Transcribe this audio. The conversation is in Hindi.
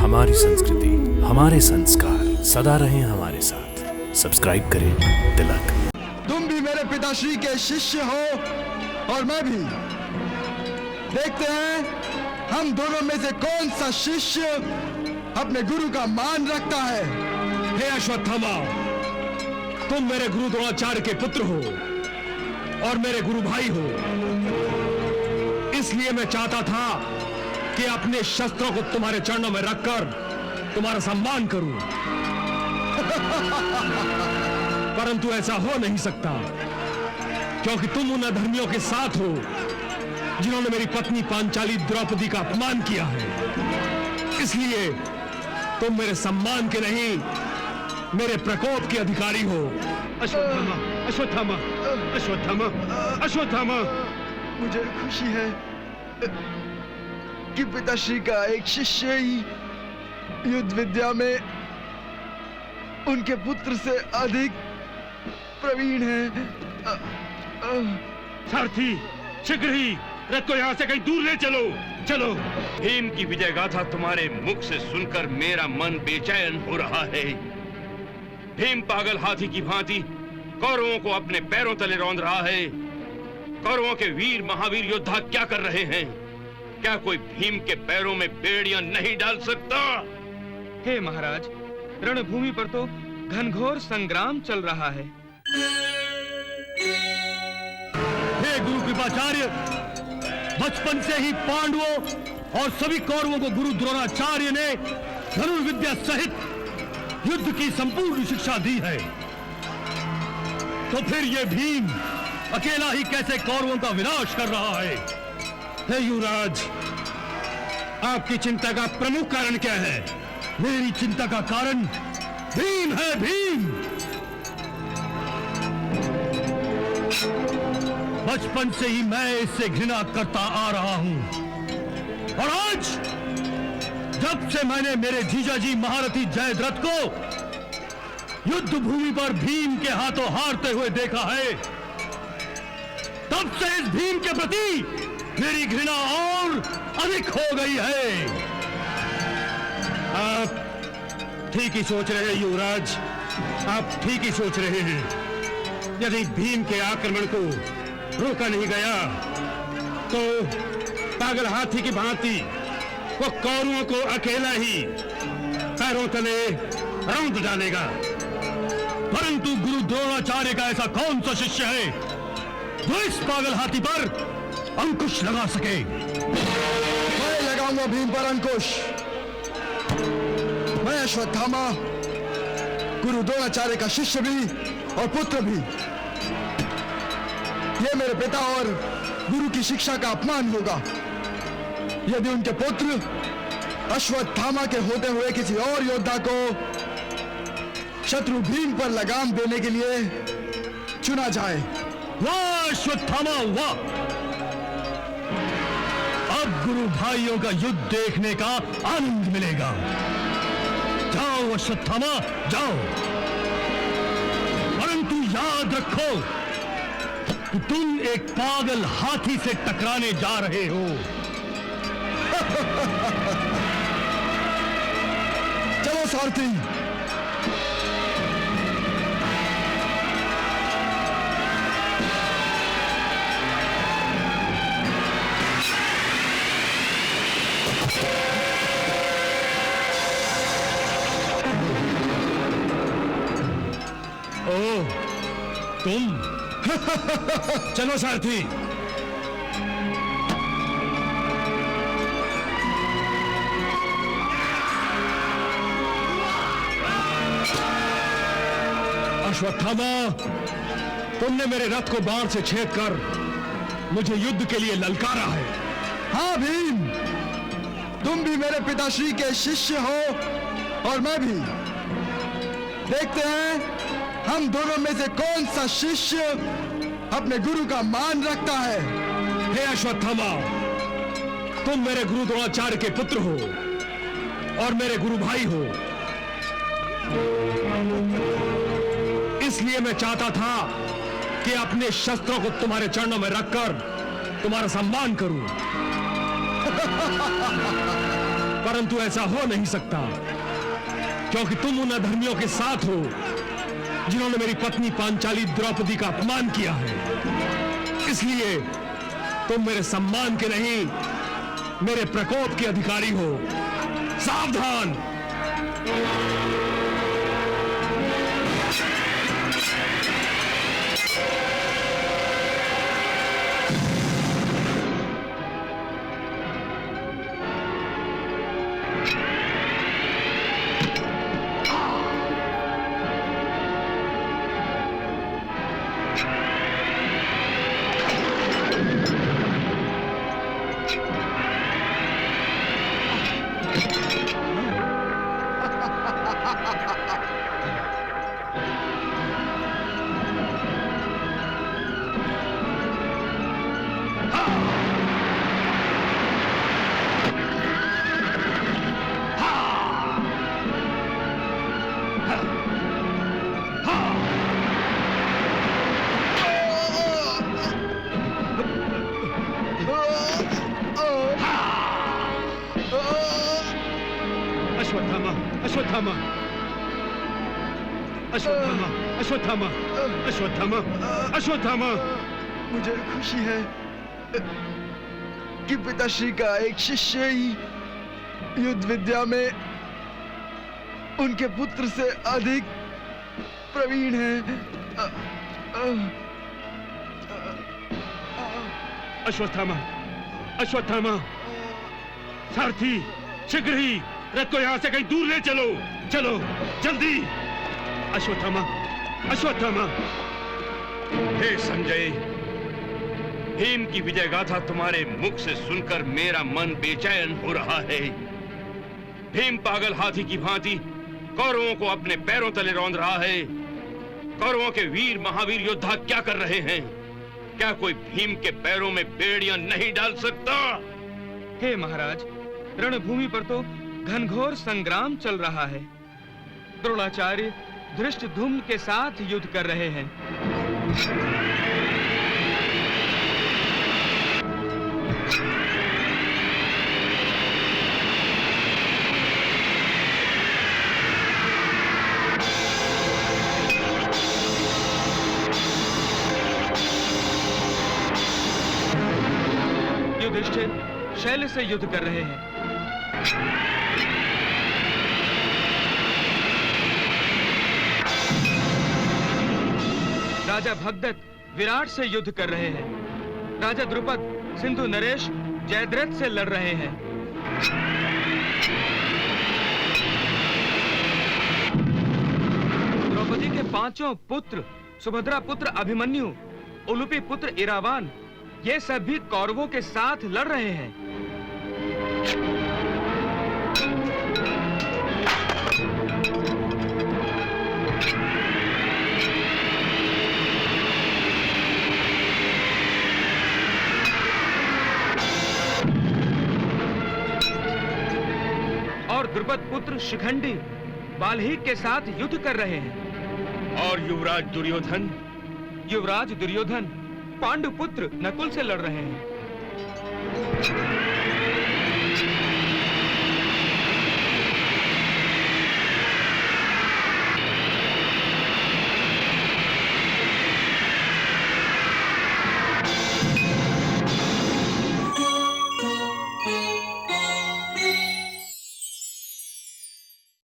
हमारी संस्कृति, हमारे संस्कार सदा रहें हमारे साथ। सब्सक्राइब करें तिलक। तुम भी मेरे पिताश्री के शिष्य हो और मैं भी। देखते हैं हम दोनों में से कौन सा शिष्य अपने गुरु का मान रखता है। हे अश्वत्थामा, तुम मेरे गुरु द्रोणाचार्य के पुत्र हो और मेरे गुरु भाई हो। इसलिए मैं चाहता था कि अपने शस्त्रों को तुम्हारे चरणों में रखकर तुम्हारा सम्मान करूं। परंतु ऐसा हो नहीं सकता, क्योंकि तुम उन अधर्मियों के साथ हो जिन्होंने मेरी पत्नी पांचाली द्रौपदी का अपमान किया है। इसलिए तुम मेरे सम्मान के नहीं, मेरे प्रकोप के अधिकारी हो। अश्वत्थामा, अश्वत्थामा, अश्वत्थामा, अश्वत्थामा। मुझे खुशी है कि पिताश्री का एक शिष्य ही युद्ध विद्या में उनके पुत्र से अधिक प्रवीण है। सारथी, शीघ्र ही रथ को यहाँ से कहीं दूर ले चलो। चलो। भीम की विजय गाथा तुम्हारे मुख से सुनकर मेरा मन बेचैन हो रहा है। भीम पागल हाथी की भांति कौरवों को अपने पैरों तले रौंद रहा है। कौरवों के वीर महावीर योद्धा क्या कर रहे हैं? क्या कोई भीम के पैरों में बेड़ियां नहीं डाल सकता? हे महाराज, रणभूमि पर तो घनघोर संग्राम चल रहा है। हे गुरु कृपाचार्य, बचपन से ही पांडवों और सभी कौरवों को गुरु द्रोणाचार्य ने धनुर्विद्या सहित युद्ध की संपूर्ण शिक्षा दी है। तो फिर ये भीम अकेला ही कैसे कौरवों का विनाश कर रहा है? हे युवराज, आपकी चिंता का प्रमुख कारण क्या है? मेरी चिंता का कारण भीम है। भीम बचपन से ही मैं इससे घृणा करता आ रहा हूं, और आज जब से मैंने मेरे जीजाजी महारथी जयद्रथ को युद्ध भूमि पर भीम के हाथों हारते हुए देखा है, तब से इस भीम के प्रति मेरी घृणा और अधिक हो गई है। आप ठीक ही सोच रहे हैं युवराज, आप ठीक ही सोच रहे हैं। यदि भीम के आक्रमण को रोका नहीं गया तो पागल हाथी की भांति वो कौरवों को अकेला ही पैरों तले रौंद डालेगा। परंतु गुरु द्रोणाचार्य का ऐसा कौन सा शिष्य है जो इस पागल हाथी पर अंकुश लगा सके? मैं लगाऊंगा भीम पर अंकुश। मैं अश्वत्थामा, गुरु द्रोणाचार्य का शिष्य भी और पुत्र भी। ये मेरे पिता और गुरु की शिक्षा का अपमान होगा यदि उनके पुत्र अश्वत्थामा के होते हुए किसी और योद्धा को शत्रु भीम पर लगाम देने के लिए चुना जाए। वाह अश्वत्थामा, वाह! अब गुरु भाइयों का युद्ध देखने का आनंद मिलेगा। जाओ अश्वत्थामा, जाओ। परंतु याद रखो कि तुम एक पागल हाथी से टकराने जा रहे हो। चलो सारथी। ओह, तुम? चलो सारथी। अश्वत्थामा, तुमने मेरे रथ को बाण से छेद कर मुझे युद्ध के लिए ललकारा है। हाँ भीम, तुम भी मेरे पिताश्री के शिष्य हो और मैं भी। देखते हैं हम दोनों में से कौन सा शिष्य अपने गुरु का मान रखता है। हे अश्वत्थामा, तुम मेरे गुरु द्रोणाचार्य के पुत्र हो और मेरे गुरु भाई हो। इसलिए मैं चाहता था कि अपने शस्त्रों को तुम्हारे चरणों में रखकर तुम्हारा सम्मान करूं। परंतु ऐसा हो नहीं सकता, क्योंकि तुम उन अधर्मियों के साथ हो जिन्होंने मेरी पत्नी पांचाली द्रौपदी का अपमान किया है। इसलिए तुम मेरे सम्मान के नहीं, मेरे प्रकोप के अधिकारी हो। सावधान! अश्वत्थामा, अश्वत्थामा, अश्वत्थामा, अश्वत्थामा, अश्वत्थामा, अश्वत्थामा। मुझे खुशी है कि पिताश्री का एक शिष्य ही युद्ध विद्या में उनके पुत्र से अधिक प्रवीण है। अश्वत्थामा, अश्वत्थामा, सारथी, शीघ्र ही रथ को यहां से कहीं दूर ले चलो। चलो जल्दी। अश्वत्थामा, अश्वत्थामा। हे संजय, भीम की विजय गाथा तुम्हारे मुख से सुनकर मेरा मन बेचैन हो रहा है। भीम पागल हाथी की भांति कौरवों को अपने पैरों तले रौंद रहा है। कौरवों के वीर महावीर योद्धा क्या कर रहे हैं? क्या कोई भीम के पैरों में बेड़ियां नहीं डाल सकता? हे महाराज, रणभूमि पर तो घनघोर संग्राम चल रहा है। द्रोणाचार्य धृष्टद्युम्न के साथ युद्ध कर रहे हैं। युधिष्ठिर शैल से युद्ध कर रहे हैं। राजा भगदत्त विराट से युद्ध कर रहे हैं। राजा द्रुपद सिंधु नरेश जयद्रथ से लड़ रहे हैं। द्रौपदी के 5 पुत्र, सुभद्रा पुत्र अभिमन्यु, उलूपी पुत्र इरावान, ये सब भी कौरवों के साथ लड़ रहे हैं। और द्रुपद पुत्र शिखंडी बाल्हीक के साथ युद्ध कर रहे हैं। और युवराज दुर्योधन? युवराज दुर्योधन पांडु पुत्र नकुल से लड़ रहे हैं।